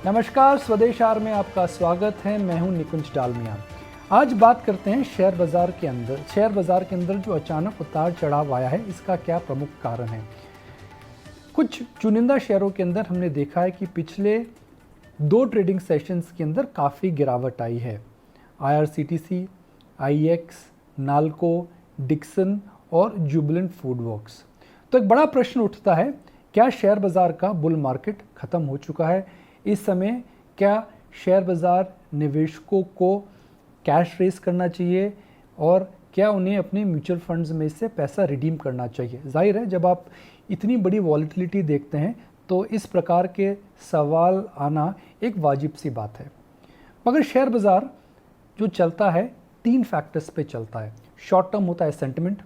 नमस्कार, स्वदेश आर में आपका स्वागत है। मैं हूं निकुंज डालमिया। आज बात करते हैं शेयर बाजार के अंदर जो अचानक उतार चढ़ाव आया है, इसका क्या प्रमुख कारण है। कुछ चुनिंदा शेयरों के अंदर हमने देखा है कि पिछले 2 ट्रेडिंग सेशंस के अंदर काफ़ी गिरावट आई है। IRCTC, IEX, नाल्को, डिक्सन और जुबिलेंट फूडवर्क्स। तो एक बड़ा प्रश्न उठता है, क्या शेयर बाज़ार का बुल मार्केट ख़त्म हो चुका है? इस समय क्या शेयर बाज़ार निवेशकों को कैश रेस करना चाहिए और क्या उन्हें अपने म्यूचुअल फंड्स में से पैसा रिडीम करना चाहिए? जाहिर है, जब आप इतनी बड़ी वॉलेटिलिटी देखते हैं तो इस प्रकार के सवाल आना एक वाजिब सी बात है। मगर शेयर बाज़ार जो चलता है 3 फैक्टर्स पे चलता है। शॉर्ट टर्म होता है सेंटिमेंट,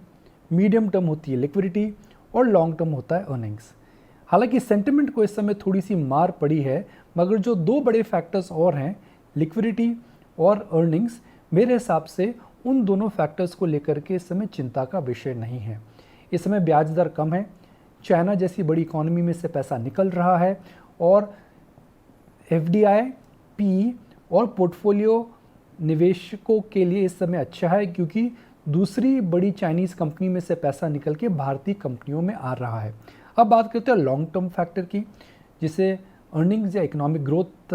मीडियम टर्म होती है लिक्विडिटी और लॉन्ग टर्म होता है अर्निंग्स। हालांकि सेंटिमेंट को इस समय थोड़ी सी मार पड़ी है, मगर जो 2 बड़े फैक्टर्स और हैं, लिक्विडिटी और अर्निंग्स, मेरे हिसाब से उन दोनों फैक्टर्स को लेकर के इस समय चिंता का विषय नहीं है। इस समय ब्याज दर कम है, चाइना जैसी बड़ी इकॉनमी में से पैसा निकल रहा है और FDI, PE और पोर्टफोलियो निवेशकों के लिए इस समय अच्छा है, क्योंकि दूसरी बड़ी चाइनीज़ कंपनी में से पैसा निकल के भारतीय कंपनियों में आ रहा है। अब बात करते हैं लॉन्ग टर्म फैक्टर की, जिसे अर्निंग्स या इकोनॉमिक ग्रोथ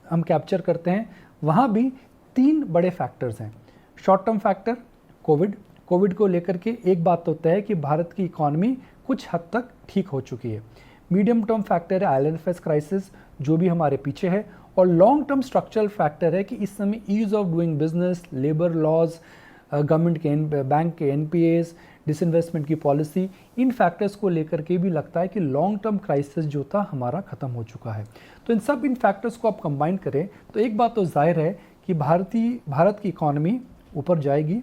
हम कैप्चर करते हैं। वहाँ भी 3 बड़े फैक्टर्स हैं। शॉर्ट टर्म फैक्टर कोविड को लेकर के एक बात तो तय है कि भारत की इकॉनमी कुछ हद तक ठीक हो चुकी है। मीडियम टर्म फैक्टर है IL&FS क्राइसिस, जो भी हमारे पीछे है। और लॉन्ग टर्म स्ट्रक्चरल फैक्टर है कि इस समय ease of doing business, labour laws, government के बैंक के NPAs, डिसइन्वेस्टमेंट की पॉलिसी, इन फैक्टर्स को लेकर के भी लगता है कि लॉन्ग टर्म क्राइसिस जो था हमारा ख़त्म हो चुका है। तो इन फैक्टर्स को आप कंबाइन करें तो एक बात तो जाहिर है कि भारत की इकॉनमी ऊपर जाएगी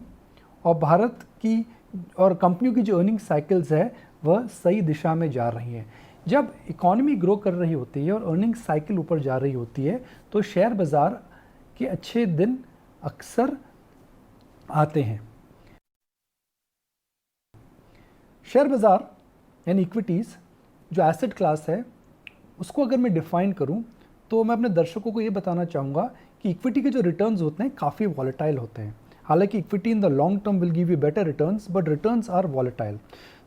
और भारत की और कंपनियों की जो अर्निंग साइकिल्स है वह सही दिशा में जा रही हैं। जब इकॉनमी ग्रो कर रही होती है और अर्निंग साइकिल ऊपर जा रही होती है तो शेयर बाज़ार के अच्छे दिन अक्सर आते हैं। शेयर बाज़ार यानी इक्विटीज़ जो एसेट क्लास है, उसको अगर मैं डिफ़ाइन करूं तो मैं अपने दर्शकों को ये बताना चाहूँगा कि इक्विटी के जो रिटर्न्स होते हैं काफ़ी वॉलेटाइल होते हैं। हालांकि equity in the long term will give you better returns, but returns are volatile.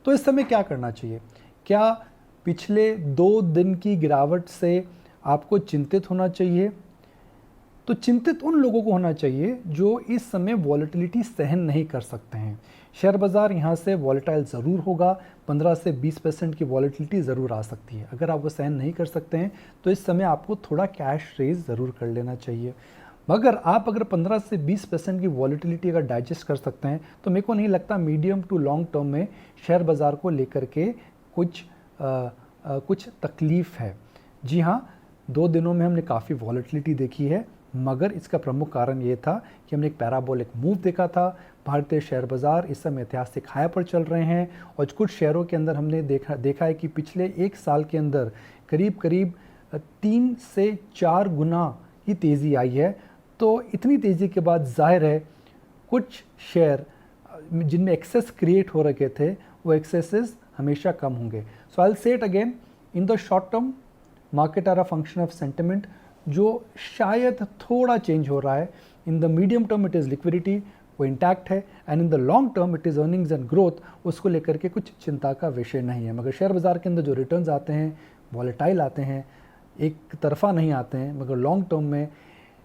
तो इस समय क्या करना चाहिए? क्या पिछले 2 दिन की गिरावट से आपको चिंतित होना चाहिए? तो चिंतित उन लोगों को होना चाहिए जो इस समय वॉलेटिलिटी सहन नहीं कर सकते हैं। शेयर बाज़ार यहाँ से वॉलेटाइल ज़रूर होगा, 15 से 20% की वॉलेटिलिटी ज़रूर आ सकती है। अगर आप वो सहन नहीं कर सकते हैं तो इस समय आपको थोड़ा कैश रेज ज़रूर कर लेना चाहिए। मगर आप अगर 15 से 20% की वॉलेटिलिटी अगर डाइजेस्ट कर सकते हैं तो मेरे को नहीं लगता मीडियम टू लॉन्ग टर्म में शेयर बाज़ार को लेकर के कुछ तकलीफ़ है। जी हाँ, 2 दिनों में हमने काफ़ी वॉलेटिलिटी देखी है, मगर इसका प्रमुख कारण ये था कि हमने एक पैराबोलिक मूव देखा था। भारतीय शेयर बाज़ार इस समय ऐतिहासिक हाई पर चल रहे हैं और कुछ शेयरों के अंदर हमने देखा है कि पिछले 1 साल के अंदर करीब 3 से 4 गुना की तेज़ी आई है। तो इतनी तेज़ी के बाद जाहिर है कुछ शेयर जिनमें एक्सेस क्रिएट हो रखे थे, वो एक्सेसेस हमेशा कम होंगे। So I will say it again, in the short term market are a function of sentiment, जो शायद थोड़ा चेंज हो रहा है। In the medium term it is liquidity, वो इंटैक्ट है, and in the long term it is earnings and growth, उसको लेकर के कुछ चिंता का विषय नहीं है। मगर शेयर बाज़ार के अंदर जो रिटर्न्स आते हैं वॉलेटाइल आते हैं, एक तरफा नहीं आते हैं, मगर लॉन्ग टर्म में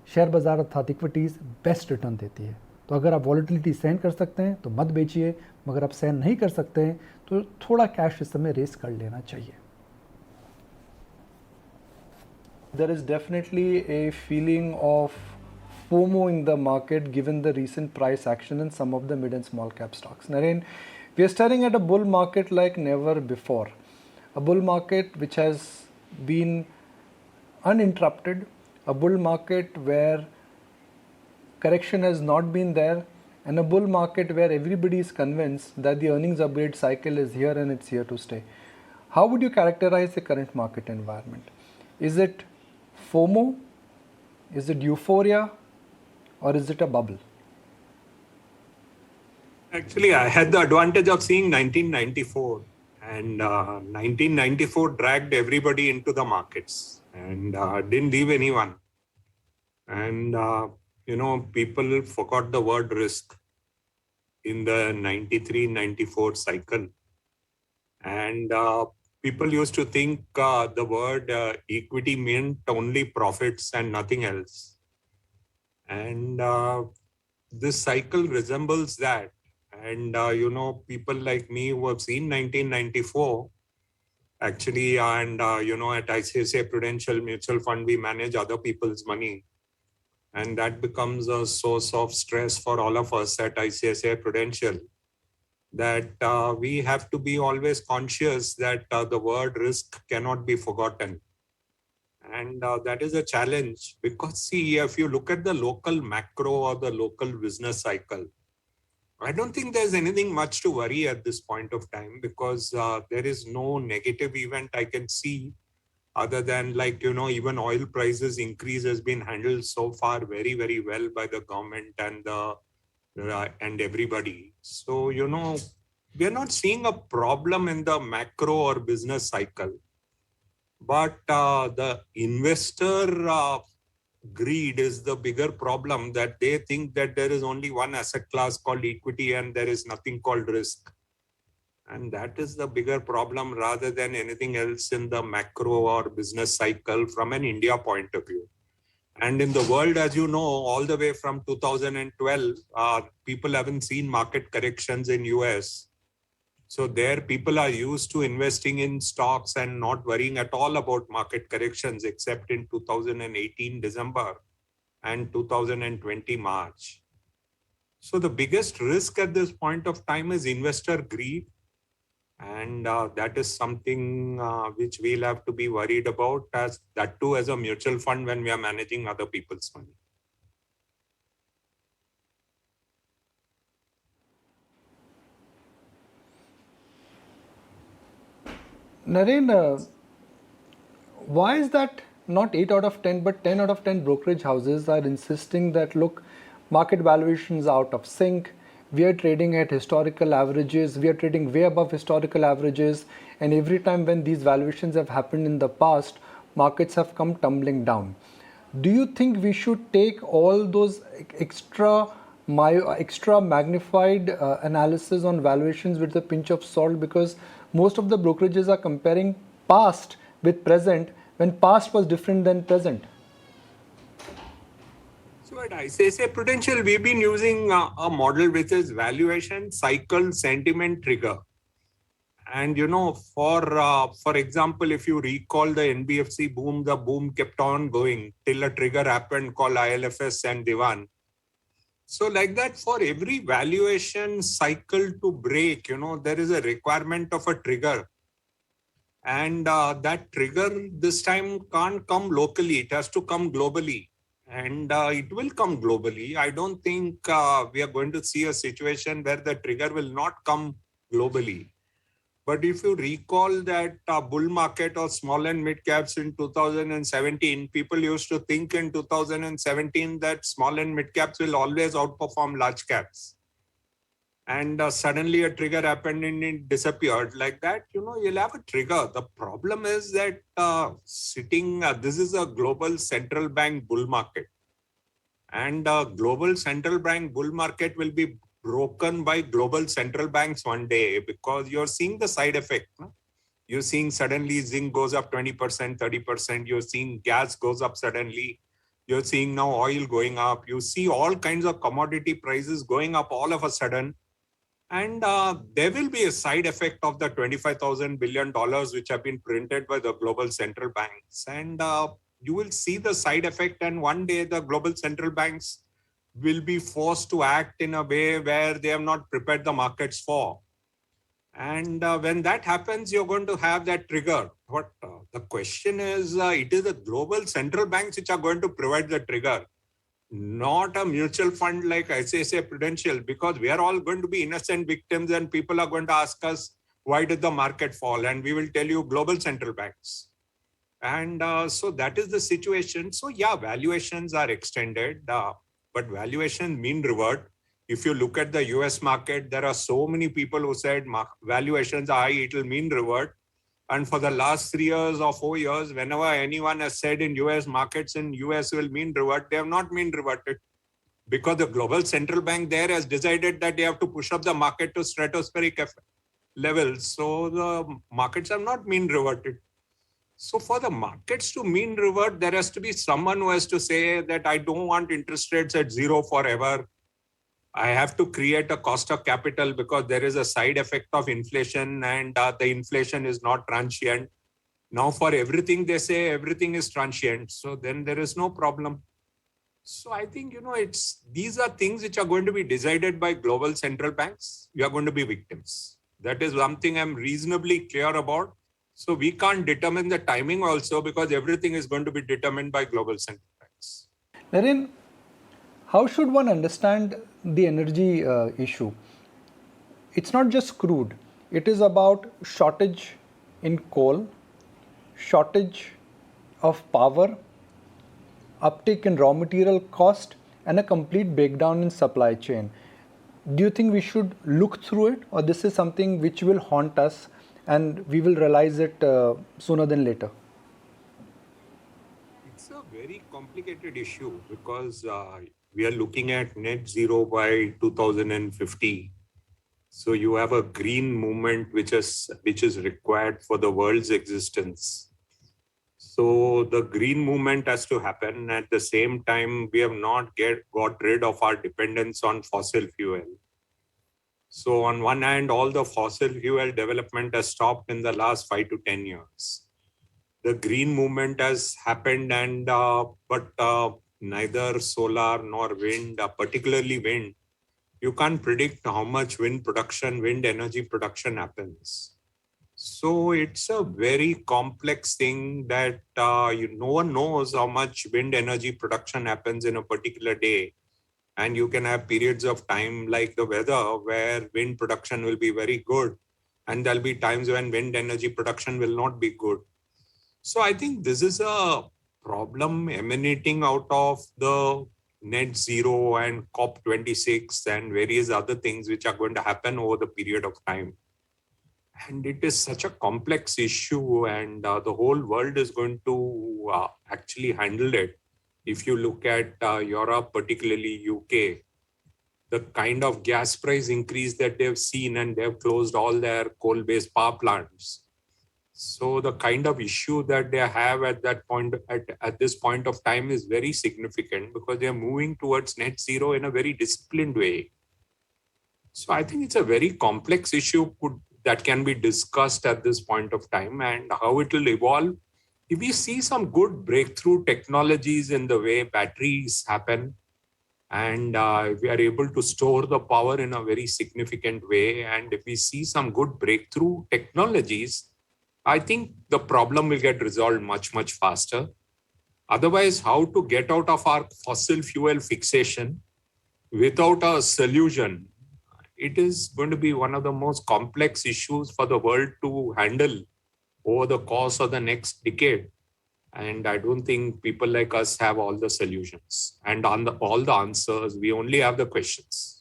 शेयर बाज़ार अर्थात इक्विटीज़ बेस्ट रिटर्न देती है। तो अगर आप वॉलेटिलिटी सहन कर सकते हैं तो मत बेचिए, मगर आप सहन नहीं कर सकते हैं तो थोड़ा कैश इस समय रेस कर लेना चाहिए। There is definitely a feeling of FOMO in the market given the recent price action in some of the mid and small cap stocks. Naren, we are staring at a bull market like never before. A bull market which has been uninterrupted, a bull market where correction has not been there, and a bull market where everybody is convinced that the earnings upgrade cycle is here and it's here to stay. How would you characterize the current market environment? Is it FOMO? Is it euphoria? Or is it a bubble? Actually, I had the advantage of seeing 1994, And 1994 dragged everybody into the markets and didn't leave anyone. And, people forgot the word risk in the 93-94 cycle. And people used to think the word equity meant only profits and nothing else. And this cycle resembles that. And, people like me who have seen 1994, actually, and, at ICICI Prudential Mutual Fund, we manage other people's money. And that becomes a source of stress for all of us at ICICI Prudential, that we have to be always conscious that the word risk cannot be forgotten. And that is a challenge because, see, if you look at the local macro or the local business cycle, I don't think there's anything much to worry at this point of time because there is no negative event I can see other than even oil prices increase has been handled so far very, very well by the government and everybody. So, we are not seeing a problem in the macro or business cycle, but the investor greed is the bigger problem, that they think that there is only one asset class called equity and there is nothing called risk. And that is the bigger problem rather than anything else in the macro or business cycle from an India point of view. And in the world, as you know, all the way from 2012, people haven't seen market corrections in US. So there people are used to investing in stocks and not worrying at all about market corrections except in 2018 December and 2020 March. So the biggest risk at this point of time is investor greed. And that is something which we'll have to be worried about, as that too as a mutual fund when we are managing other people's money. Naren, why is that not 8 out of 10 but 10 out of 10 brokerage houses are insisting that, look, market valuations are out of sync, we are trading at historical averages, we are trading way above historical averages, and every time when these valuations have happened in the past, markets have come tumbling down. Do you think we should take all those extra magnified analysis on valuations with a pinch of salt, because most of the brokerages are comparing past with present when past was different than present? So at ICICI Prudential, we've been using a model which is valuation, cycle, sentiment, trigger. And for example, if you recall the NBFC boom, the boom kept on going till a trigger happened called ILFS and Divan. So like that, for every valuation cycle to break, there is a requirement of a trigger. And that trigger this time can't come locally. It has to come globally. And it will come globally. I don't think we are going to see a situation where the trigger will not come globally. But if you recall that bull market or small and mid caps in 2017, people used to think in 2017 that small and mid caps will always outperform large caps. And suddenly a trigger happened and it disappeared. Like that, you'll have a trigger. The problem is that this is a global central bank bull market. And global central bank bull market will be broken by global central banks one day, because you're seeing the side effect. No? You're seeing suddenly zinc goes up 20%, 30%. You're seeing gas goes up suddenly. You're seeing now oil going up. You see all kinds of commodity prices going up all of a sudden. And there will be a side effect of the $25,000 billion which have been printed by the global central banks. And you will see the side effect. And one day the global central banks will be forced to act in a way where they have not prepared the markets for. And when that happens, you're going to have that trigger. What the question is, it is the global central banks which are going to provide the trigger, not a mutual fund like ICICI Prudential, because we are all going to be innocent victims and people are going to ask us, why did the market fall? And we will tell you global central banks. And so that is the situation. So yeah, valuations are extended. But valuation mean revert. If you look at the US market, there are so many people who said valuations are high, it will mean revert. And for the last 3 years or 4 years, whenever anyone has said in US markets in US will mean revert, they have not mean reverted. Because the global central bank there has decided that they have to push up the market to stratospheric levels. So the markets have not mean reverted. So for the markets to mean revert, there has to be someone who has to say that I don't want interest rates at zero forever. I have to create a cost of capital because there is a side effect of inflation and the inflation is not transient. Now for everything they say everything is transient. So then there is no problem. So I think, these are things which are going to be decided by global central banks. We are going to be victims. That is one thing I'm reasonably clear about. So we can't determine the timing also because everything is going to be determined by global central banks. Naren, how should one understand the energy issue? It's not just crude. It is about shortage in coal, shortage of power, uptick in raw material cost, and a complete breakdown in supply chain. Do you think we should look through it, or this is something which will haunt us and we will realize it sooner than later? It's a very complicated issue because we are looking at net zero by 2050. So you have a green movement which is required for the world's existence. So the green movement has to happen. At the same time, we have not got rid of our dependence on fossil fuel. So on one hand, all the fossil fuel development has stopped in the last 5 to 10 years. The green movement has happened, but neither solar nor wind, particularly wind, you can't predict how much wind energy production happens. So it's a very complex thing that no one knows how much wind energy production happens in a particular day. And you can have periods of time like the weather where wind production will be very good. And there'll be times when wind energy production will not be good. So I think this is a problem emanating out of the net zero and COP26 and various other things which are going to happen over the period of time. And it is such a complex issue and the whole world is going to actually handle it. If you look at Europe, particularly UK, the kind of gas price increase that they've seen, and they've closed all their coal-based power plants. So the kind of issue that they have at that point, at this point of time is very significant because they're moving towards net zero in a very disciplined way. So I think it's a very complex issue that can be discussed at this point of time, and how it will evolve. If we see some good breakthrough technologies in the way batteries happen, and we are able to store the power in a very significant way, and if we see some good breakthrough technologies, I think the problem will get resolved much, much faster. Otherwise, how to get out of our fossil fuel fixation without a solution, it is going to be one of the most complex issues for the world to handle over the course of the next decade. And I don't think people like us have all the solutions and all the answers. We only have the questions.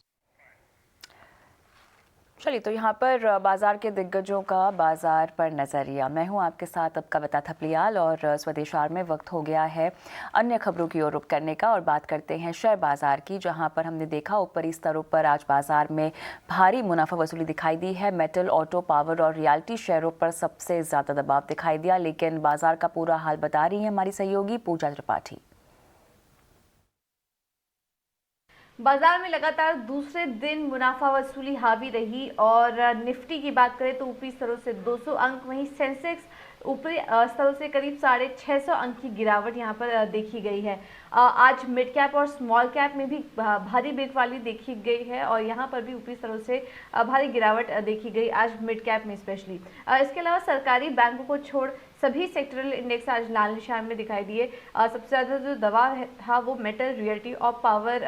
चलिए, तो यहाँ पर बाज़ार के दिग्गजों का बाज़ार पर नज़रिया। मैं हूँ आपके साथ अब कविता थपलियाल और स्वदेश आर में वक्त हो गया है अन्य खबरों की ओर रुख करने का और बात करते हैं शेयर बाज़ार की, जहाँ पर हमने देखा ऊपरी स्तरों पर आज बाज़ार में भारी मुनाफा वसूली दिखाई दी है। मेटल, ऑटो, पावर और रियल्टी शेयरों पर सबसे ज़्यादा दबाव दिखाई दिया, लेकिन बाज़ार का पूरा हाल बता रही है हमारी सहयोगी पूजा त्रिपाठी। बाजार में लगातार दूसरे दिन मुनाफा वसूली हावी रही और निफ्टी की बात करें तो ऊपरी स्तरों से 200 अंक, वहीं सेंसेक्स ऊपरी स्तरों से करीब 650 अंक की गिरावट यहां पर देखी गई है। आज मिड कैप और स्मॉल कैप में भी भारी बिकवाली देखी गई है और यहां पर भी ऊपरी स्तरों से भारी गिरावट देखी गई आज मिड कैप में स्पेशली। इसके अलावा सरकारी बैंकों को छोड़ सभी सेक्टरल इंडेक्स आज लाल निशान में दिखाई दिए। सबसे ज़्यादा जो दबाव था वो मेटल, रियल्टी और पावर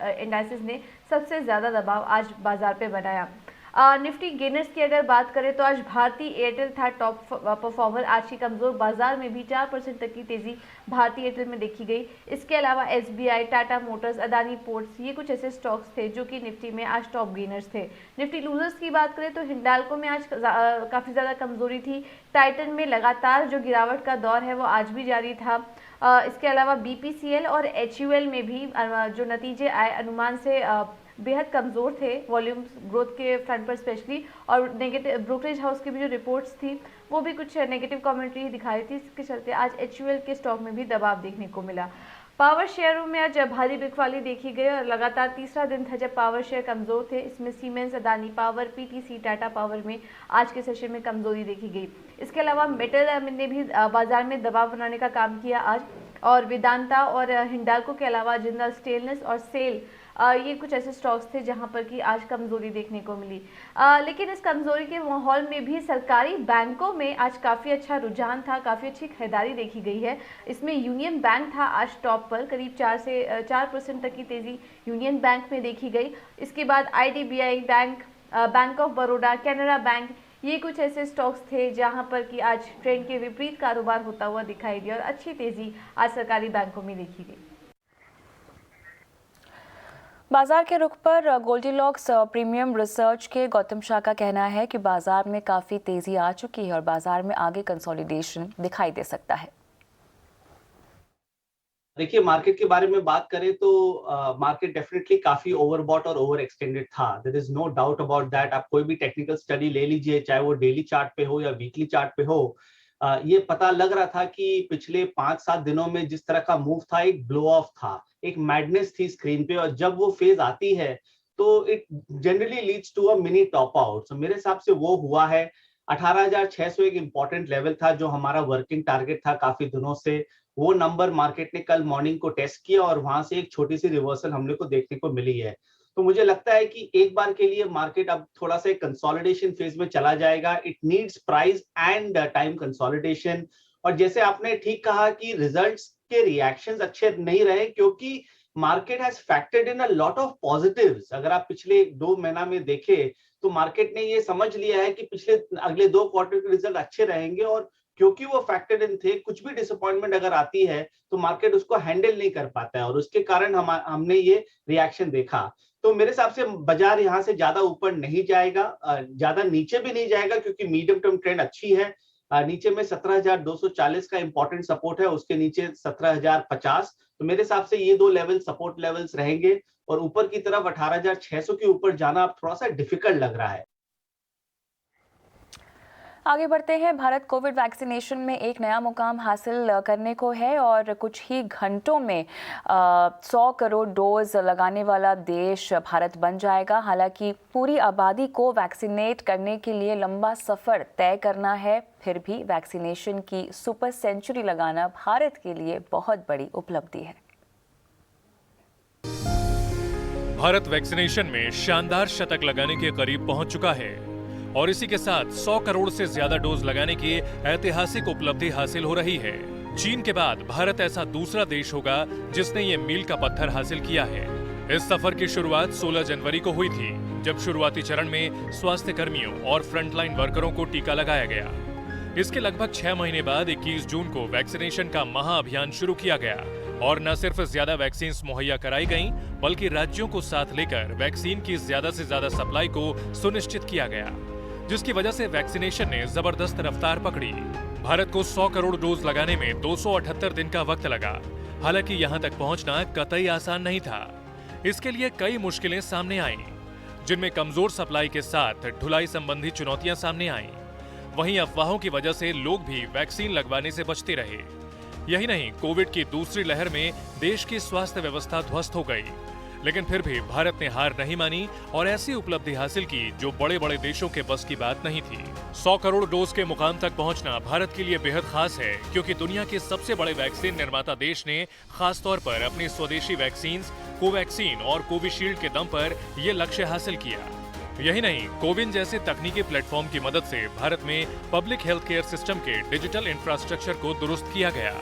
इंडाइसेस ने सबसे ज़्यादा दबाव आज बाजार पे बनाया। निफ्टी गेनर्स की अगर बात करें तो आज भारती एयरटेल था टॉप परफॉर्मर। आज की कमजोर बाजार में भी 4% तक की तेजी भारती एयरटेल में देखी गई। इसके अलावा SBI, Tata Motors, Adani ports, ये कुछ ऐसे स्टॉक्स थे जो कि निफ्टी में आज टॉप गेनर्स थे। निफ्टी लूजर्स की बात करें तो हिंडाल्को में आज काफी ज्यादा कमजोरी थी। टाइटन में लगातार जो गिरावट का दौर है वो आज भी जारी था। इसके अलावा BPCL और HUL में भी जो नतीजे आए अनुमान से बेहद कमज़ोर थे, वॉल्यूम ग्रोथ के फ्रंट पर स्पेशली, और नेगेटिव ब्रोकरेज हाउस की भी जो रिपोर्ट्स थी वो भी कुछ नेगेटिव कमेंट्री दिखा रही थी। इसके चलते आज HUL के स्टॉक में भी दबाव देखने को मिला। पावर शेयरों में आज भारी बिकवाली देखी गई और लगातार तीसरा दिन था जब पावर शेयर कमजोर थे। इसमें siemens, Adani power, PTC, Tata power में आज के सेशन में कमजोरी देखी गई। इसके अलावा मेटल ने भी बाजार में दबाव बनाने का काम किया आज, और वेदांता और हिंडाल्को के अलावा जिंदल स्टेनलेस और सेल ये कुछ ऐसे स्टॉक्स थे जहां पर कि आज कमजोरी देखने को मिली। लेकिन इस कमजोरी के माहौल में भी सरकारी बैंकों में आज काफ़ी अच्छा रुझान था, काफ़ी अच्छी खरीदारी देखी गई है। इसमें यूनियन बैंक था आज टॉप पर, करीब 4% तक की तेज़ी यूनियन बैंक में देखी गई। इसके बाद IDBI bank, bank of Baroda, Canara bank, ये कुछ ऐसे स्टॉक्स थे जहां पर कि आज ट्रेंड के विपरीत कारोबार होता हुआ दिखाई दिया और अच्छी तेज़ी आज सरकारी बैंकों में देखी गई। बाजार के रुख पर गोल्डीलॉक्स प्रीमियम रिसर्च के गौतम शाह का कहना है कि बाजार में काफ़ी तेज़ी आ चुकी है और बाजार में आगे कंसोलिडेशन दिखाई दे सकता है। देखिए, मार्केट के बारे में बात करें तो मार्केट डेफिनेटली काफी ओवरबॉट और ओवर एक्सटेंडेड था। There is no doubt about that. आप कोई भी टेक्निकल स्टडी ले लीजिए, चाहे वो डेली चार्ट पे हो या वीकली चार्ट पे हो, ये पता लग रहा था कि पिछले 5-7 दिनों में जिस तरह का मूव था, एक ब्लो ऑफ था, एक मैडनेस थी स्क्रीन पे, और जब वो फेज आती है तो it generally leads to a mini top out. सो मेरे हिसाब से वो हुआ है। 18,600 एक इंपॉर्टेंट लेवल था जो हमारा वर्किंग टारगेट था काफी दिनों से। वो नंबर मार्केट ने कल मॉर्निंग को टेस्ट किया और वहां से एक छोटी सी रिवर्सल हमने को देखने को मिली है। तो मुझे लगता है कि एक बार के लिए मार्केट अब थोड़ा सा कंसोलिडेशन फेज में चला जाएगा। It needs price and time consolidation. और जैसे आपने ठीक कहा कि रिजल्ट्स के रिएक्शंस अच्छे नहीं रहे क्योंकि market has factored in a lot of positives. अगर आप पिछले 2 महीना में देखें तो मार्केट ने ये समझ लिया है कि पिछले अगले 2 क्वार्टर के रिजल्ट अच्छे रहेंगे, और क्योंकि वो फैक्टर्ड इन थे, कुछ भी डिसअपॉइंटमेंट अगर आती है तो मार्केट उसको हैंडल नहीं कर पाता है, और उसके कारण हमने ये रिएक्शन देखा। तो मेरे हिसाब से बाजार यहाँ से ज्यादा ऊपर नहीं जाएगा, ज्यादा नीचे भी नहीं जाएगा, क्योंकि मीडियम टर्म ट्रेंड अच्छी है। नीचे में 17,240 का इंपॉर्टेंट सपोर्ट है, उसके नीचे 17,050। तो मेरे हिसाब से ये 2 लेवल सपोर्ट लेवल्स रहेंगे, और ऊपर की तरफ 18,600 के ऊपर जाना थोड़ा सा डिफिकल्ट लग रहा है। आगे बढ़ते हैं। भारत कोविड वैक्सीनेशन में एक नया मुकाम हासिल करने को है और कुछ ही घंटों में 100 करोड़ डोज लगाने वाला देश भारत बन जाएगा। हालांकि पूरी आबादी को वैक्सीनेट करने के लिए लंबा सफ़र तय करना है, फिर भी वैक्सीनेशन की सुपर सेंचुरी लगाना भारत के लिए बहुत बड़ी उपलब्धि है। भारत वैक्सीनेशन में शानदार शतक लगाने के करीब पहुंच चुका है और इसी के साथ 100 करोड़ से ज्यादा डोज लगाने की ऐतिहासिक उपलब्धि हासिल हो रही है। चीन के बाद भारत ऐसा दूसरा देश होगा जिसने ये मील का पत्थर हासिल किया है। इस सफर की शुरुआत 16 जनवरी को हुई थी, जब शुरुआती चरण में स्वास्थ्य कर्मियों और फ्रंटलाइन वर्करों को टीका लगाया गया। इसके लगभग 6 महीने बाद 21 जून को वैक्सीनेशन का महाअभियान शुरू किया गया और न सिर्फ ज्यादा वैक्सीन मुहैया कराई गईं, बल्कि राज्यों को साथ लेकर वैक्सीन की ज्यादा से ज्यादा सप्लाई को सुनिश्चित किया गया, जिसकी वजह से वैक्सीनेशन ने जबरदस्त रफ्तार पकड़ी। भारत को 100 करोड़ डोज लगाने में 278 दिन का वक्त लगा। हालांकि यहां तक पहुंचना कतई आसान नहीं था। इसके लिए कई मुश्किलें सामने आईं, जिनमें कमजोर सप्लाई के साथ ढुलाई संबंधी चुनौतियां सामने आईं। वहीं अफवाहों की वजह से लोग भी वैक्सीन लगवाने से बचते रहे। यही नहीं, कोविड की दूसरी लहर में देश की स्वास्थ्य व्यवस्था ध्वस्त हो गई, लेकिन फिर भी भारत ने हार नहीं मानी और ऐसी उपलब्धि हासिल की जो बड़े बड़े देशों के बस की बात नहीं थी। 100 करोड़ डोज के मुकाम तक पहुंचना भारत के लिए बेहद खास है, क्योंकि दुनिया के सबसे बड़े वैक्सीन निर्माता देश ने खास तौर पर अपनी स्वदेशी वैक्सीन कोवैक्सीन और कोविशील्ड के दम पर यह लक्ष्य हासिल किया। यही नहीं, कोविन जैसे तकनीकी प्लेटफॉर्म की मदद से भारत में पब्लिक हेल्थ केयर सिस्टम के डिजिटल इंफ्रास्ट्रक्चर को दुरुस्त किया गया।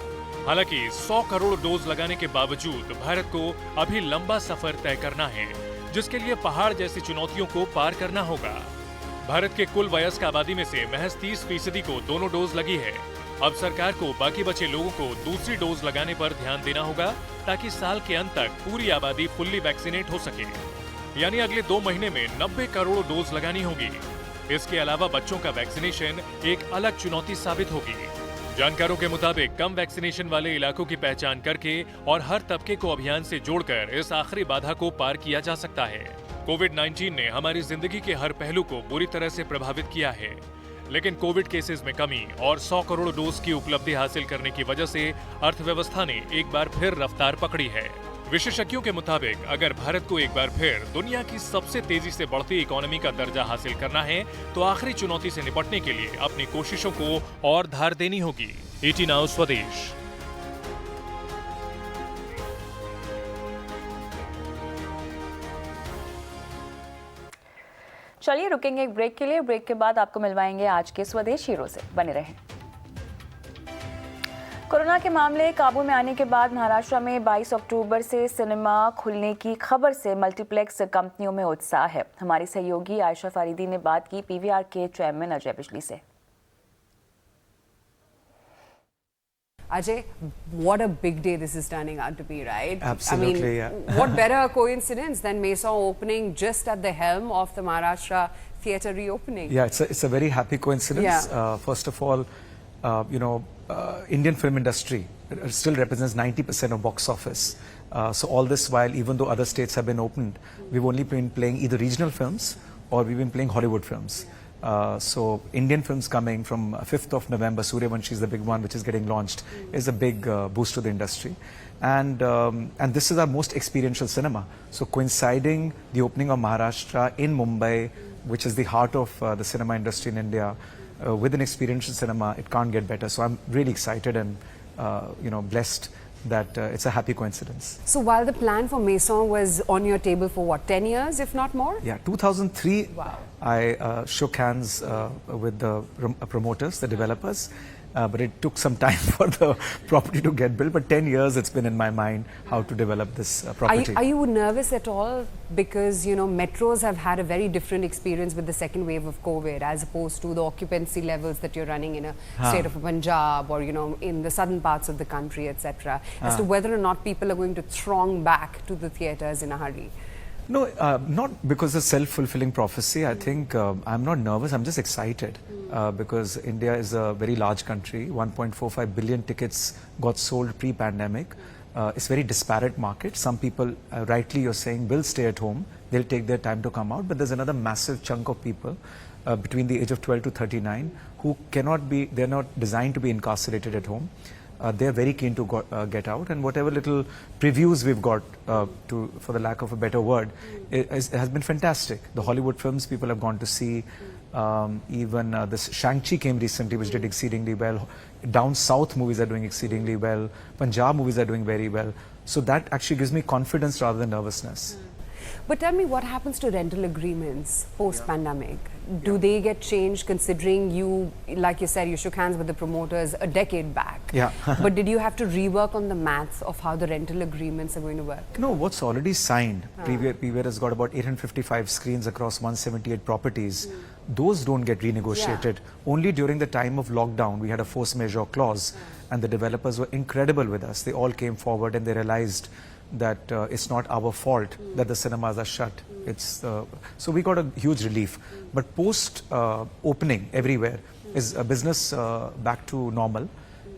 हालांकि 100 करोड़ डोज लगाने के बावजूद भारत को अभी लंबा सफर तय करना है, जिसके लिए पहाड़ जैसी चुनौतियों को पार करना होगा। भारत के कुल वयस्क आबादी में से महज 30% को दोनों डोज लगी है। अब सरकार को बाकी बचे लोगों को दूसरी डोज लगाने पर ध्यान देना होगा ताकि साल के अंत तक पूरी आबादी फुल्ली वैक्सीनेट हो सके। यानी अगले 2 महीने में 90 करोड़ डोज लगानी होगी। इसके अलावा बच्चों का वैक्सीनेशन एक अलग चुनौती साबित होगी। जानकारों के मुताबिक कम वैक्सीनेशन वाले इलाकों की पहचान करके और हर तबके को अभियान से जोड़कर इस आखिरी बाधा को पार किया जा सकता है। कोविड-19 ने हमारी जिंदगी के हर पहलू को बुरी तरह से प्रभावित किया है, लेकिन कोविड केसेस में कमी और 100 करोड़ डोज की उपलब्धि हासिल करने की वजह से अर्थव्यवस्था ने एक बार फिर रफ्तार पकड़ी है। विशेषज्ञों के मुताबिक अगर भारत को एक बार फिर दुनिया की सबसे तेजी से बढ़ती इकोनॉमी का दर्जा हासिल करना है तो आखिरी चुनौती से निपटने के लिए अपनी कोशिशों को और धार देनी होगी। ET नाउ स्वदेश। चलिए रुकेंगे एक ब्रेक के लिए। ब्रेक के बाद आपको मिलवाएंगे आज के स्वदेश हीरो से। बने रहें। कोरोना के मामले काबू में आने के बाद महाराष्ट्र में 22 अक्टूबर से सिनेमा खुलने की खबर से मल्टीप्लेक्स कंपनियों में उत्साह है। हमारी सहयोगी आयशा फारिदी ने बात की PVR के चेयरमैन अजय बिजली से। Ajay, what a big day this is turning out to be, right? Absolutely, I mean, yeah. What better coincidence than Maison opening just at the helm of the Maharashtra theatre reopening? Yeah, it's a very happy coincidence. Yeah. First of all, Indian film industry still represents 90% of box office. So all this while, even though other states have been opened, we've only been playing either regional films or we've been playing Hollywood films. So Indian films coming from 5th of November, Suryavanshi is the big one which is getting launched, is a big boost to the industry. And this is our most experiential cinema. So coinciding the opening of Maharashtra in Mumbai, which is the heart of the cinema industry in India, with an experiential cinema, it can't get better. So I'm really excited and blessed that it's a happy coincidence. So while the plan for Maison was on your table for what, 10 years, if not more? Yeah, 2003, Wow. I shook hands with the promoters, the developers, but it took some time for the property to get built. But 10 years it's been in my mind how to develop this property. Are you nervous at all? Because, metros have had a very different experience with the second wave of COVID as opposed to the occupancy levels that you're running in a state of Punjab or, in the southern parts of the country, etc. As to whether or not people are going to throng back to the theatres in a hurry. No, not because of self-fulfilling prophecy. I think I'm not nervous, I'm just excited because India is a very large country. 1.45 billion tickets got sold pre-pandemic. It's a very disparate market. Some people, rightly you're saying, will stay at home. They'll take their time to come out. But there's another massive chunk of people between the age of 12 to 39 who they're not designed to be incarcerated at home. They're very keen to get out, and whatever little previews we've got, for the lack of a better word, it has been fantastic. The Hollywood films people have gone to see, even this Shang-Chi came recently, which did exceedingly well. Down south movies are doing exceedingly well. Punjab movies are doing very well. So that actually gives me confidence rather than nervousness. But tell me, what happens to rental agreements post-pandemic? Do they get changed considering you, like you said, you shook hands with the promoters a decade back? Yeah. But did you have to rework on the maths of how the rental agreements are going to work? No, what's already signed, PVR has got about 855 screens across 178 properties. Those don't get renegotiated. Only during the time of lockdown, we had a force majeure clause and the developers were incredible with us. They all came forward and they realized that it's not our fault that the cinemas are shut. It's so we got a huge relief. But post opening everywhere is a business back to normal,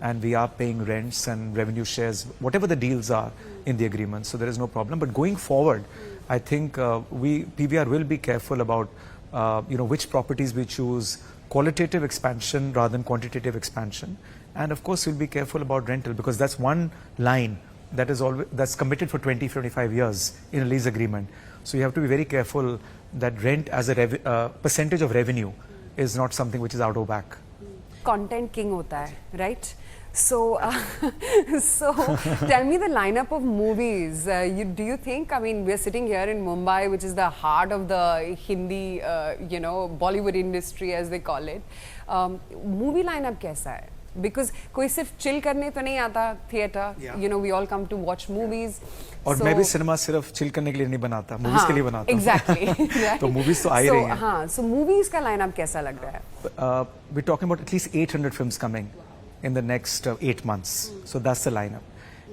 and we are paying rents and revenue shares, whatever the deals are in the agreement. So there is no problem. But going forward, I think PVR will be careful about which properties we choose, qualitative expansion rather than quantitative expansion, and of course we'll be careful about rental because that's one line that is that's committed for 20-25 years in a lease agreement. So you have to be very careful that rent as a percentage of revenue is not something which is out of whack. Content king hota hai, right? So, so tell me the lineup of movies. Do you think, I mean, we're sitting here in Mumbai, which is the heart of the Hindi, Bollywood industry as they call it. Movie lineup kaisa hai? Because कोई सिर्फ chill करने तो नहीं आता theatre. You know, we all come to watch movies. और मैं भी cinema सिर्फ चिल करने के लिए नहीं बनाता, मूवीज के लिए बनाता हूँ. Exactly. तो मूवीज तो आ ही रही हैं. हाँ, so movies का lineup कैसा लग रहा है? We're talking about at least 800 films coming in the next 8 months. So that's the lineup.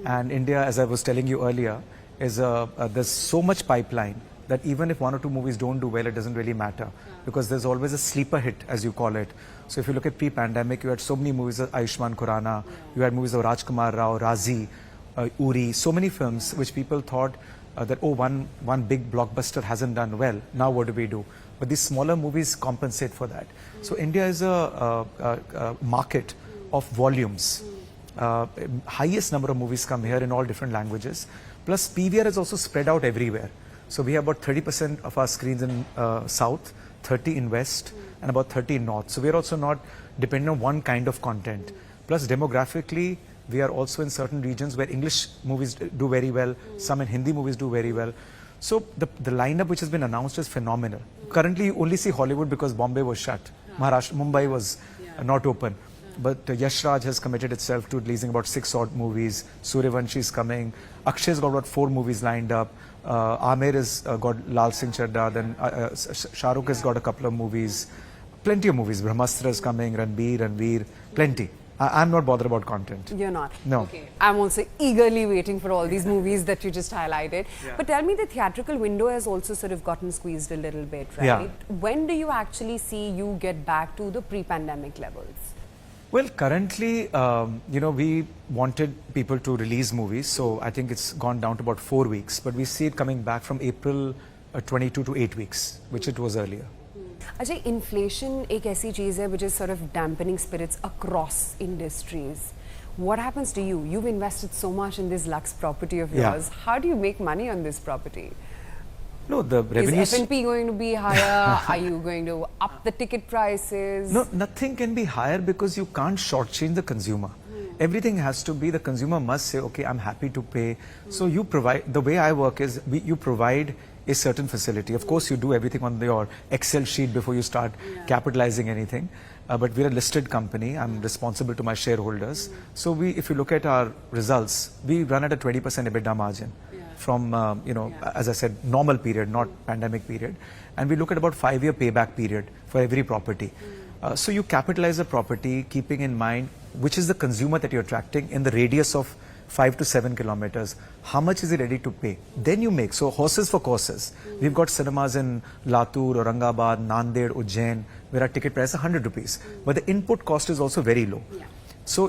And India, as I was telling you earlier, is there's so much pipeline that even if one or two movies don't do well, it doesn't really matter because there's always a sleeper hit, as you call it. So if you look at pre-pandemic, you had so many movies of Ayushmann Khurrana, you had movies of Rajkumar Rao, Razi, Uri, so many films which people thought that, oh, one big blockbuster hasn't done well, now what do we do? But these smaller movies compensate for that. So India is a market of volumes. Highest number of movies come here in all different languages. Plus PVR is also spread out everywhere. So we have about 30% of our screens in South, 30 in West, and about 30 in North. So we are also not dependent on one kind of content. Plus demographically, we are also in certain regions where English movies do very well, some in Hindi movies do very well. So the lineup which has been announced is phenomenal. Currently you only see Hollywood because Bombay was shut. Maharashtra, Mumbai was not open. But Yash Raj has committed itself to releasing about 6 odd movies. Suryavanshi is coming. Akshay's got about 4 movies lined up. Aamir has got Lal Singh Chadda. Then Shah Rukh has got a couple of movies. Plenty of movies. Brahmastra is coming. Ranveer. Plenty. I'm not bothered about content. You're not? No. Okay. I'm also eagerly waiting for all these movies that you just highlighted. Yeah. But tell me, the theatrical window has also sort of gotten squeezed a little bit, right? Yeah. When do you actually see you get back to the pre-pandemic levels? Well, currently, we wanted people to release movies, so I think it's gone down to about 4 weeks. But we see it coming back from April 22 to 8 weeks, which it was earlier. Ajay, inflation एक ऐसी चीज़ है which is sort of dampening spirits across industries. What happens to you? You've invested so much in this Lux property of yours. How do you make money on this property? No, the revenue. Is F&P going to be higher? Are you going to up the ticket prices? No, nothing can be higher because you can't shortchange the consumer. Everything has to be, the consumer must say, okay, I'm happy to pay. So you provide, the way I work is, you provide a certain facility. Of course, you do everything on your Excel sheet before you start capitalizing anything. But we're a listed company. I'm responsible to my shareholders. So if you look at our results, we run at a 20% EBITDA margin. From, as I said, normal period, not pandemic period. And we look at about 5-year payback period for every property. So you capitalize a property keeping in mind which is the consumer that you're attracting in the radius of 5 to 7 kilometers. How much is he ready to pay? Then you make. So horses for courses. We've got cinemas in Latur, Aurangabad, Nanded, Ujjain, where our ticket price is 100 rupees. But the input cost is also very low. So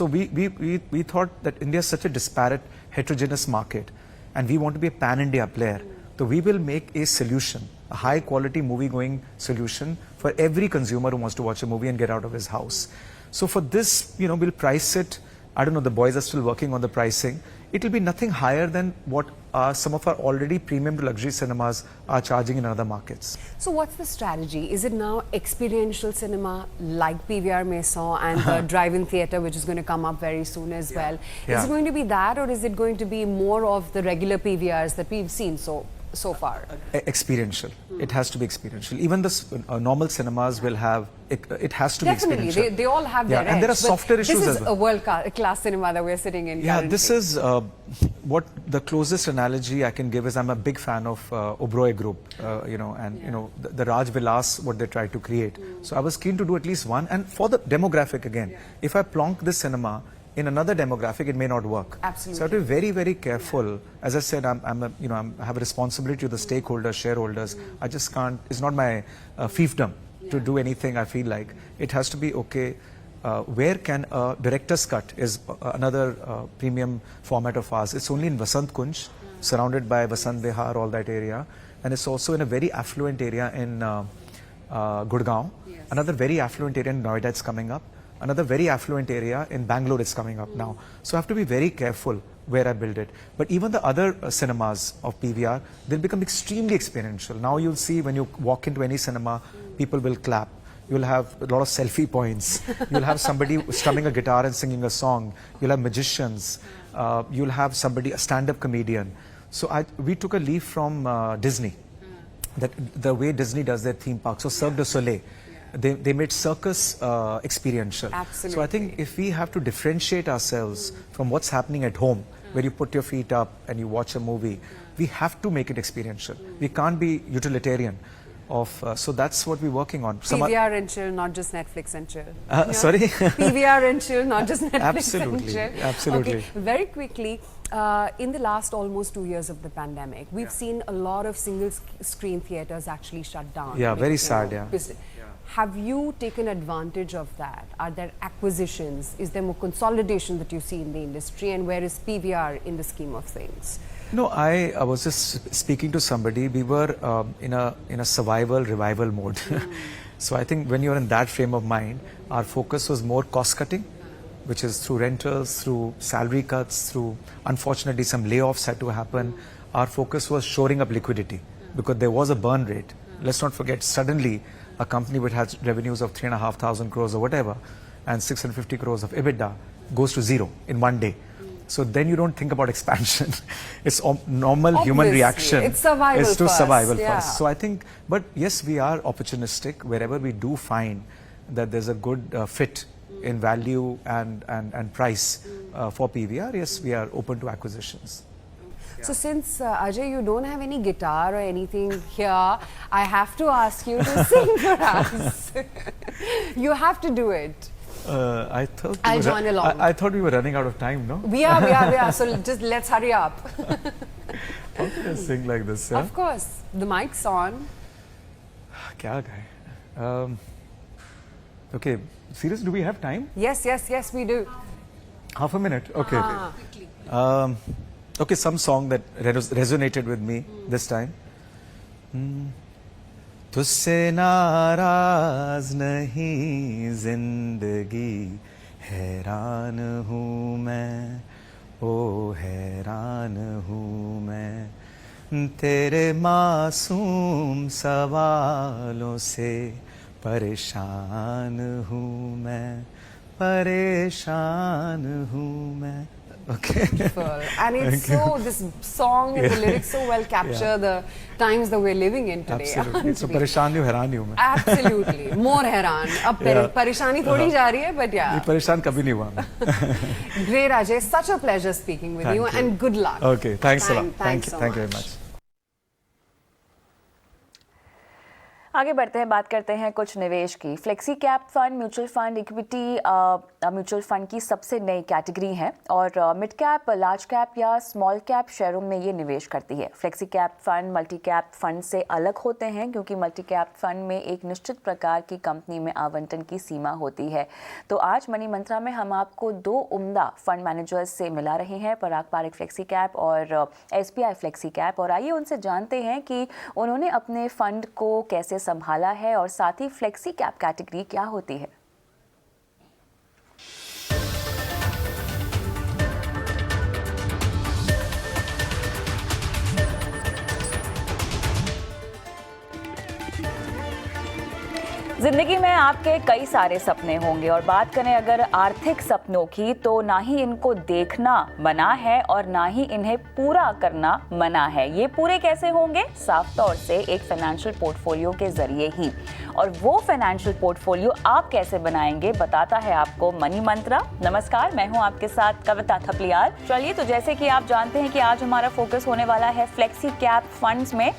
we thought that India is such a disparate, heterogeneous market. And we want to be a pan-India player. So we will make a solution, a high-quality movie-going solution for every consumer who wants to watch a movie and get out of his house. So for this, we'll price it. I don't know, the boys are still working on the pricing. It will be nothing higher than what some of our already premium to luxury cinemas are charging in other markets. So what's the strategy? Is it now experiential cinema like PVR may saw and the drive-in theatre which is going to come up very soon as well? Is it going to be that, or is it going to be more of the regular PVRs that we've seen so far? Experiential. It has to be experiential. Even the normal cinemas will have, it has to be experiential. Definitely, they all have their edge. And there are softer issues as well. This is a world-class cinema that we're sitting in currently. This is what the closest analogy I can give is, I'm a big fan of Oberoi Group, the Raj Vilas, what they try to create. So I was keen to do at least one, and for the demographic again, if I plonk this cinema in another demographic, it may not work. Absolutely. So I have to be very, very careful. As I said, I have a responsibility to the stakeholders, shareholders. I just can't, it's not my fiefdom to do anything I feel like. It has to be, okay, where can a director's cut is another premium format of ours. It's only in Vasant Kunj, surrounded by Vasant Vihar, all that area. And it's also in a very affluent area in Gurgaon. Another very affluent area in Noida is coming up. Another very affluent area in Bangalore is coming up now. So I have to be very careful where I build it. But even the other cinemas of PVR, they'll become extremely experiential. Now you'll see when you walk into any cinema, people will clap. You'll have a lot of selfie points. You'll have somebody strumming a guitar and singing a song. You'll have magicians. You'll have somebody, a stand-up comedian. So we took a leaf from Disney. That the way Disney does their theme park. So Cirque du Soleil. they made circus experiential. Absolutely. So I think if we have to differentiate ourselves from what's happening at home, where you put your feet up and you watch a movie, we have to make it experiential. We can't be utilitarian. So that's what we're working on. PVR and chill, not just Netflix and chill. Sorry? PVR and chill, not just Netflix Absolutely, and chill. absolutely. Okay, very quickly, in the last almost 2 years of the pandemic, we've seen a lot of single screen theatres actually shut down. Yeah, very You sad, know, yeah. business. Have you taken advantage of that? Are there acquisitions? Is there more consolidation that you see in the industry? And where is PVR in the scheme of things? No, I was just speaking to somebody. We were in a survival revival mode. So I think when you're in that frame of mind, our focus was more cost cutting, which is through rentals, through salary cuts, through unfortunately some layoffs had to happen. Our focus was shoring up liquidity because there was a burn rate. Let's not forget, suddenly a company which has revenues of 3,500 crores or whatever and 650 crores of EBITDA goes to zero in one day. So then you don't think about expansion. It's normal human Obviously, reaction. it's survival is to first, survival yeah. first. So I think, but yes, we are opportunistic wherever we do find that there's a good fit in value and price for PVR. Yes, we are open to acquisitions. So since Ajay, you don't have any guitar or anything here, I have to ask you to sing for us. You have to do it. I thought I'll join along. I thought we were running out of time, no? We are. So just let's hurry up. How can I sing like this? Yeah? Of course, the mic's on. Kya gaye? Okay, seriously, do we have time? Yes, we do. Half a minute? Okay. Okay, some song that resonated with me this time. तुझसे नाराज नहीं जिंदगी हैरान हूँ मैं ओ हैरान हूँ मैं तेरे मासूम सवालों से परेशान हूँ मैं परेशान हूँ मैं. Okay. Beautiful. And it's so, this song and the lyrics so well capture the times that we're living in today. Absolutely. So परेशान हूँ हैरान हूँ मैं. Absolutely. More हैरान. अब परेशानी थोड़ी जा रही है, but yeah. परेशान कभी नहीं हुआ मैं. Great, Ajay. Such a pleasure speaking with you and good luck. Okay. Thanks a lot. Thank you very much. आगे बढ़ते हैं, बात करते हैं कुछ निवेश की. Flexi cap fund, mutual fund, equity mutual fund की सबसे नई कैटेगरी है और मिड कैप, लार्ज कैप या स्मॉल कैप शेयरों में ये निवेश करती है. Flexi cap fund multi cap fund से अलग होते हैं क्योंकि मल्टी कैप फंड में एक निश्चित प्रकार की कंपनी में आवंटन की सीमा होती है. तो आज मनी मंत्रा में हम आपको दो उम्दा फंड मैनेजर्स से मिला रहे हैं, पराग पारेख फ्लेक्सी कैप और SBI फ्लेक्सी कैप, और आइए उनसे जानते हैं कि उन्होंने अपने फंड को कैसे संभाला है और साथ ही फ्लेक्सी कैप कैटेगरी क्या होती है. जिंदगी में आपके कई सारे सपने होंगे और बात करें अगर आर्थिक सपनों की तो ना ही इनको देखना मना है और ना ही इन्हें पूरा करना मना है. ये पूरे कैसे होंगे? साफ तौर से एक फाइनेंशियल पोर्टफोलियो के जरिए ही. और वो फाइनेंशियल पोर्टफोलियो आप कैसे बनाएंगे बताता है आपको मनी मंत्रा. नमस्कार, मैं हूं आपके साथ कविता थपलियाल. चलिए, तो जैसे कि आप जानते हैं कि आज हमारा फोकस होने वाला है फ्लेक्सी कैप फंड्स में.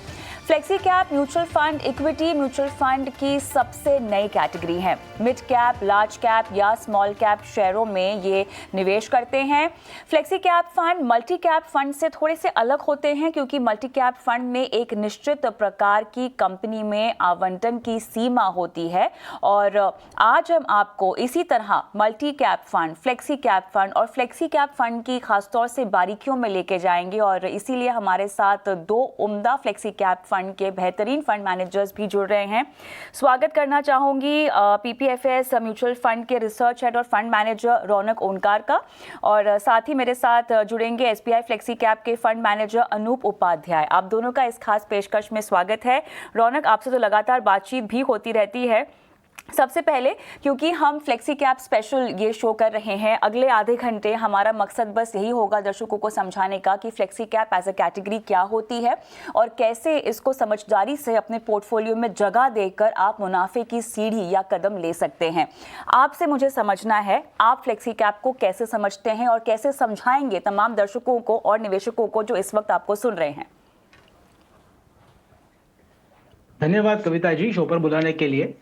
Flexi cap mutual fund equity mutual fund की सबसे नई कैटेगरी है. मिड कैप, लार्ज कैप या स्मॉल कैप शेयरों में ये निवेश करते हैं. Flexi cap fund multi cap fund से थोड़े से अलग होते हैं क्योंकि मल्टी कैप फंड में एक निश्चित प्रकार की कंपनी में आवंटन की सीमा होती है. और आज हम आपको इसी तरह multi cap fund, flexi cap fund और फ्लेक्सी कैप फंड की खासतौर से बारीकियों में लेके जाएंगे और इसीलिए हमारे साथ दो उम्दा फ्लेक्सी कैप फंड के बेहतरीन फंड मैनेजर्स भी जुड़ रहे हैं. स्वागत करना चाहूंगी PPFS म्यूचुअल फंड के रिसर्च हेड और फंड मैनेजर रौनक ओनकार का, और साथ ही मेरे साथ जुड़ेंगे SBI फ्लेक्सी कैप के फंड मैनेजर अनूप उपाध्याय. आप दोनों का इस खास पेशकश में स्वागत है. रौनक, आपसे तो लगातार बातचीत भी होती रहती है, सबसे पहले क्योंकि हम फ्लेक्सी कैप स्पेशल ये शो कर रहे हैं, अगले आधे घंटे हमारा मकसद बस यही होगा दर्शकों को समझाने का कि flexi cap as a category क्या होती है और कैसे इसको समझदारी से अपने पोर्टफोलियो में जगह देकर आप मुनाफे की सीढ़ी या कदम ले सकते हैं। आपसे मुझे समझना है आप फ्लेक्सी कैप को कैसे समझते हैं और कैसे समझाएंगे तमाम दर्शकों को और निवेशकों को जो इस वक्त आपको सुन रहे हैं। धन्यवाद कविता जी शो पर बुलाने के लिए।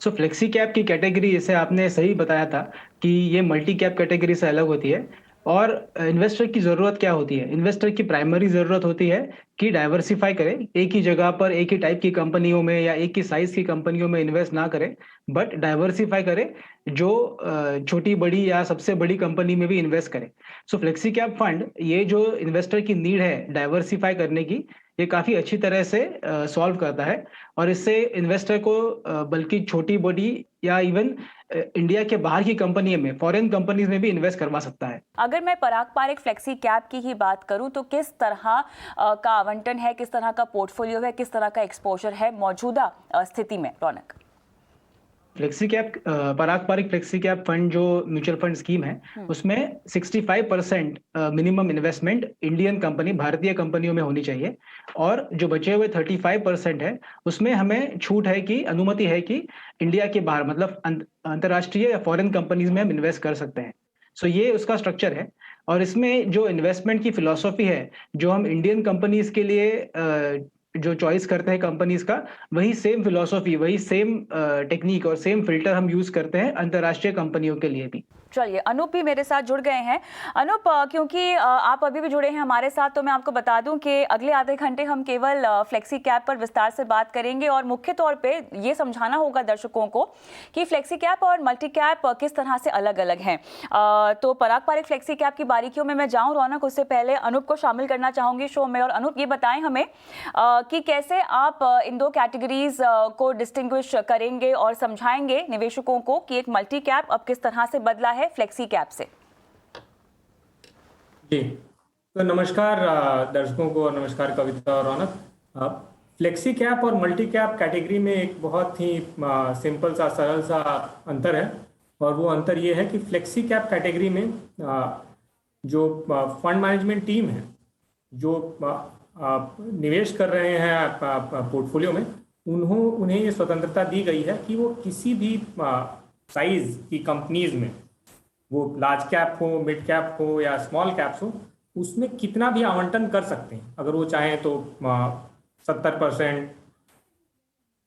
सो फ्लेक्सी कैप की कैटेगरी, जैसे आपने सही बताया था कि ये मल्टी कैप कैटेगरी से अलग होती है। और इन्वेस्टर की ज़रूरत क्या होती है? इन्वेस्टर की प्राइमरी ज़रूरत होती है कि डाइवर्सिफाई करें, एक ही जगह पर एक ही टाइप की कंपनियों में या एक ही साइज़ की कंपनियों में इन्वेस्ट ना करें, बट डाइवर्सिफाई करें, जो छोटी बड़ी या सबसे बड़ी कंपनी में भी इन्वेस्ट करें। सो फ्लेक्सी कैप फंड ये जो इन्वेस्टर की नीड है डाइवर्सिफाई करने की, ये काफ़ी अच्छी तरह से सॉल्व करता है। और इससे इन्वेस्टर को बल्कि छोटी बड़ी या इवन इंडिया के बाहर की कंपनियों में, फॉरेन कंपनीज में भी इन्वेस्ट करवा सकता है। अगर मैं पराग पारिक फ्लेक्सी कैप की ही बात करूं तो किस तरह का आवंटन है, किस तरह का पोर्टफोलियो है, किस तरह का एक्सपोजर है मौजूदा स्थिति में? रौनक, फ्लेक्सी कैप पराग पारिक फ्लेक्सी कैप फंड जो म्यूचुअल फंड स्कीम है, उसमें 65% मिनिमम इन्वेस्टमेंट इंडियन कंपनी, भारतीय कंपनियों में होनी चाहिए। और जो बचे हुए 35% है उसमें हमें छूट है कि अनुमति है कि इंडिया के बाहर, मतलब अंतर्राष्ट्रीय या फॉरेन कंपनीज में हम इन्वेस्ट कर सकते हैं। सो ये उसका स्ट्रक्चर है। और इसमें जो इन्वेस्टमेंट की फिलॉसफी है, जो हम इंडियन कंपनीज के लिए जो चॉइस करते हैं कंपनीज का, वही सेम फिलॉसफी, वही सेम टेक्निक और सेम फिल्टर हम यूज करते हैं अंतर्राष्ट्रीय कंपनियों के लिए भी। चलिए, अनूप भी मेरे साथ जुड़ गए हैं। अनूप, क्योंकि आप अभी भी जुड़े हैं हमारे साथ, तो मैं आपको बता दूं कि अगले आधे घंटे हम केवल फ्लेक्सी कैप पर विस्तार से बात करेंगे और मुख्य तौर पे ये समझाना होगा दर्शकों को कि फ्लेक्सी कैप और मल्टी कैप किस तरह से अलग अलग हैं। तो पराग पारिक फ्लेक्सी कैप की बारीकियों में मैं जाऊँ रौनक, उससे पहले अनूप को शामिल करना चाहूँगी शो में। और अनूप, ये बताएं हमें कि कैसे आप इन दो कैटेगरीज को डिस्टिंग्विश करेंगे और समझाएंगे निवेशकों को कि एक मल्टी कैप अब किस तरह से बदला है फ्लेक्सी कैप से। जी, तो नमस्कार दर्शकों को, नमस्कार कविता और रौनक। फ्लेक्सी कैप और मल्टी कैप कैटेगरी में एक बहुत ही सिंपल सा, सरल सा अंतर है। और वो अंतर ये है कि फ्लेक्सी कैप कैटेगरी में जो फंड मैनेजमेंट टीम है, जो निवेश कर रहे हैं पोर्टफोलियो में, उन्हें ये स्वतंत्रता दी गई है कि वो किसी भी साइज की कंपनीज में, वो लार्ज कैप हो, मिड कैप हो या स्मॉल कैप्स हो, उसमें कितना भी आवंटन कर सकते हैं। अगर वो चाहें तो 70%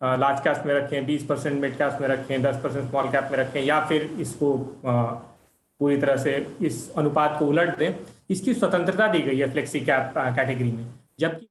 लार्ज कैप्स में रखें, 20% मिड कैप्स में रखें, 10% स्मॉल कैप में रखें, या फिर इसको पूरी तरह से इस अनुपात को उलट दें। इसकी स्वतंत्रता दी गई है फ्लेक्सी कैप कैटेगरी में। जबकि